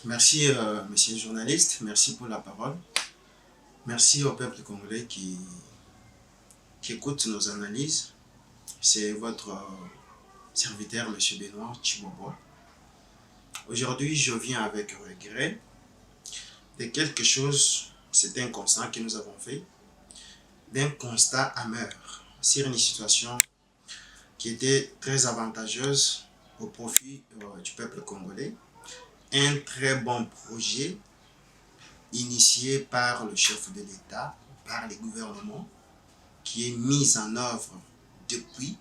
Merci, monsieur le journaliste. Merci pour la parole. Merci au peuple congolais qui écoute nos analyses. C'est votre serviteur, monsieur Benoît Chibobo. Aujourd'hui, je viens avec regret de quelque chose, c'est un constat que nous avons fait, d'un constat amer sur une situation qui était très avantageuse au profit du peuple congolais. Un très bon projet initié par le chef de l'État, par les gouvernements, qui est mis en œuvre depuis,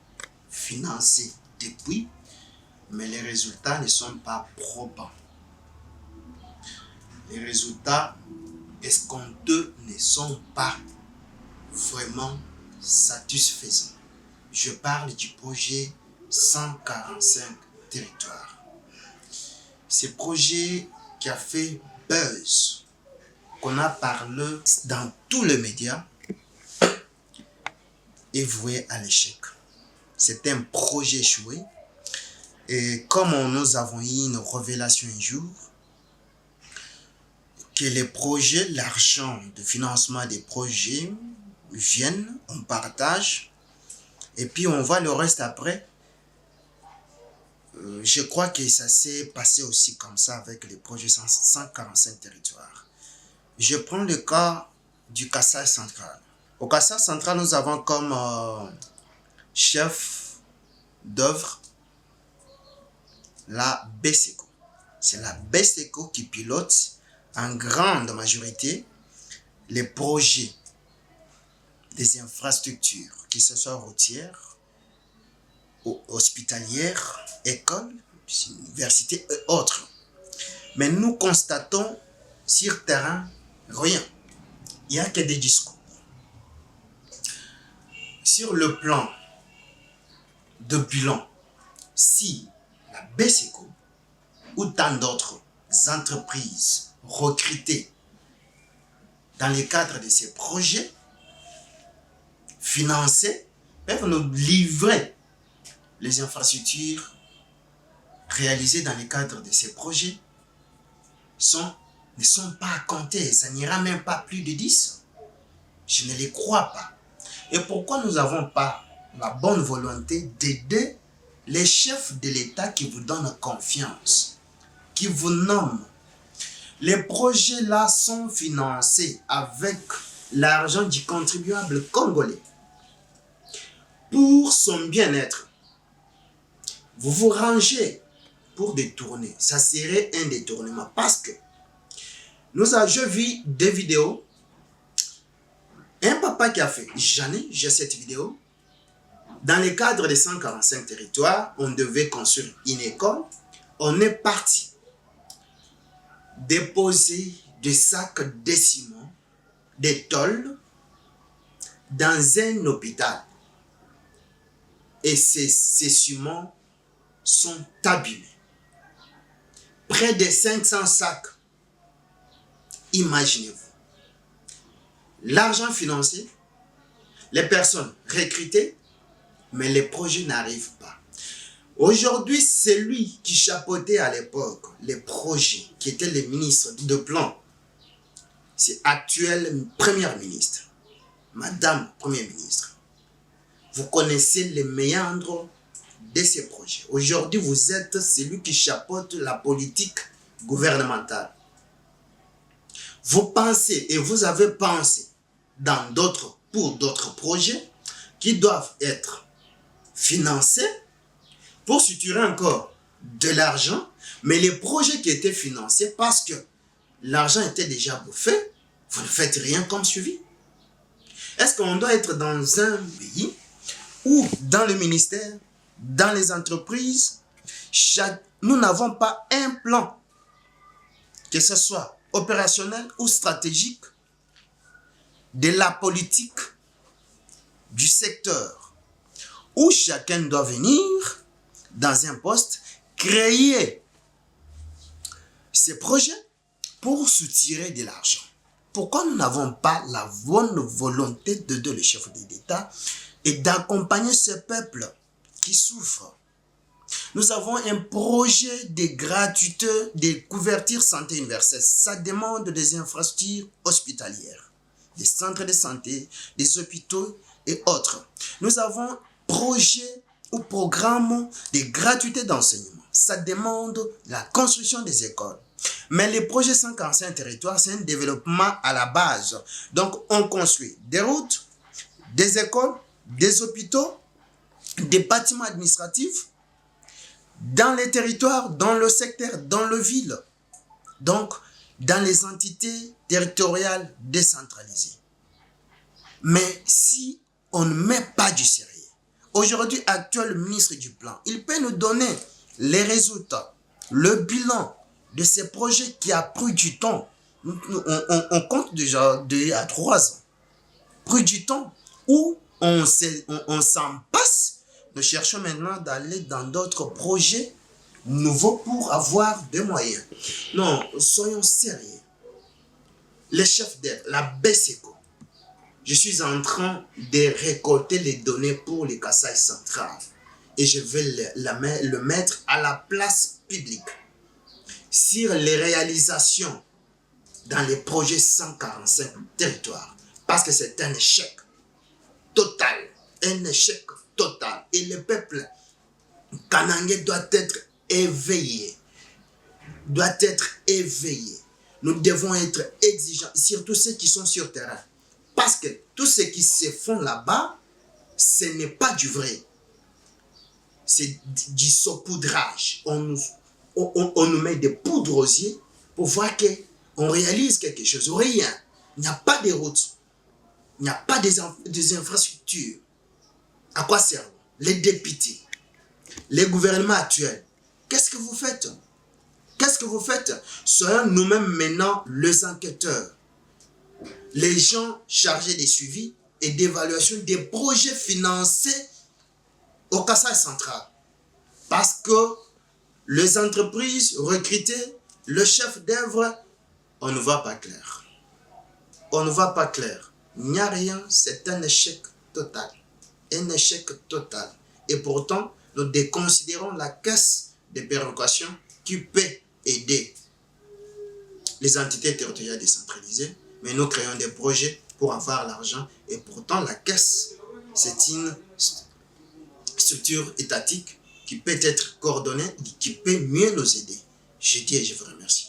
financé depuis, mais les résultats ne sont pas probants. Les résultats escomptés ne sont pas vraiment satisfaisants. Je parle du projet 145 territoires. Ce projet qui a fait buzz, qu'on a parlé dans tous les médias, est voué à l'échec. C'est un projet échoué. Et comme nous avons eu une révélation un jour, que les projets, l'argent de financement des projets viennent, on partage, et puis on voit le reste après. Je crois que ça s'est passé aussi comme ça avec les projets 145 territoires. Je prends le cas du Kassai central. Au Kassai central, nous avons comme chef d'œuvre la BESECO. C'est la BESECO qui pilote en grande majorité les projets des infrastructures, que ce soit routières, hospitalières, écoles, universités et autres. Mais nous constatons sur terrain rien. Il n'y a que des discours. Sur le plan de bilan, si la BESECO ou tant d'autres entreprises recrutées dans le cadre de ces projets financés peuvent nous livrer les infrastructures réalisées dans le cadre de ces projets ne sont pas à compter. Ça n'ira même pas plus de 10. Je ne les crois pas. Et pourquoi nous n'avons pas la bonne volonté d'aider les chefs de l'État qui vous donnent confiance, qui vous nomment? Les projets là sont financés avec l'argent du contribuable congolais pour son bien-être. Vous vous rangez pour détourner. Ça serait un détournement parce que j'ai vu des vidéos. Un papa qui a fait, j'ai cette vidéo. Dans le cadre des 145 territoires, on devait construire une école. On est parti déposer des sacs de ciment, des tôles, dans un hôpital. Et ces ciments sont abîmés. Près de 500 sacs. Imaginez-vous. L'argent financé, les personnes recrutées, mais les projets n'arrivent pas. Aujourd'hui, celui qui chapeautait à l'époque les projets, qui était le ministre de plan, c'est l'actuelle première ministre, Madame Première ministre. Vous connaissez les méandres de ces projets. Aujourd'hui, vous êtes celui qui chapeaute la politique gouvernementale. Vous pensez et vous avez pensé pour d'autres projets qui doivent être financés pour structurer encore de l'argent, mais les projets qui étaient financés parce que l'argent était déjà bouffé, vous ne faites rien comme suivi. Est-ce qu'on doit être dans un pays où dans le ministère, dans les entreprises, nous n'avons pas un plan, que ce soit opérationnel ou stratégique, de la politique du secteur, où chacun doit venir dans un poste, créer ces projets pour soutirer de l'argent. Pourquoi nous n'avons pas la bonne volonté d'aider le chef de l'État et d'accompagner ce peuple qui souffre? Nous avons un projet de gratuité de couverture santé universelle. Ça demande des infrastructures hospitalières, des centres de santé, des hôpitaux et autres. Nous avons projet ou programme de gratuité d'enseignement. Ça demande la construction des écoles. Mais les projets 145 territoires, c'est un développement à la base. Donc, on construit des routes, des écoles, des hôpitaux, des bâtiments administratifs, dans les territoires, dans le secteur, dans le ville. Donc, dans les entités territoriales décentralisées. Mais si on ne met pas du sérieux, aujourd'hui, actuel ministre du Plan, il peut nous donner les résultats, le bilan de ces projets qui a pris du temps. On compte déjà 2 à 3 ans. Pris du temps où on s'en passe. Nous cherchons maintenant d'aller dans d'autres projets nouveaux pour avoir des moyens. Non, soyons sérieux. Les chefs d'œuvre, la BESECO, je suis en train de récolter les données pour le Kasaï central et je vais le mettre à la place publique sur les réalisations dans les projets 145 territoires parce que c'est un échec total, un échec total et le peuple kanangais doit être éveillé, Nous devons être exigeants, surtout ceux qui sont sur terrain. Parce que tout ce qui se font là-bas, ce n'est pas du vrai. C'est du saupoudrage. On nous met des poudres aux yeux pour voir qu'on réalise quelque chose. Rien. Il n'y a pas de routes. Il n'y a pas des infrastructures. À quoi servent les députés, les gouvernements actuels? Qu'est-ce que vous faites? Soyons nous-mêmes maintenant les enquêteurs. Les gens chargés des suivis et d'évaluation des projets financés au Kasaï central. Parce que les entreprises recrutées, le chef d'œuvre, on ne voit pas clair. Il n'y a rien, c'est un échec total. Et pourtant, nous déconsidérons la caisse de péréquation qui peut aider les entités territoriales décentralisées, mais nous créons des projets pour avoir l'argent et pourtant la caisse, c'est une structure étatique qui peut être coordonnée et qui peut mieux nous aider. Je dis et je vous remercie.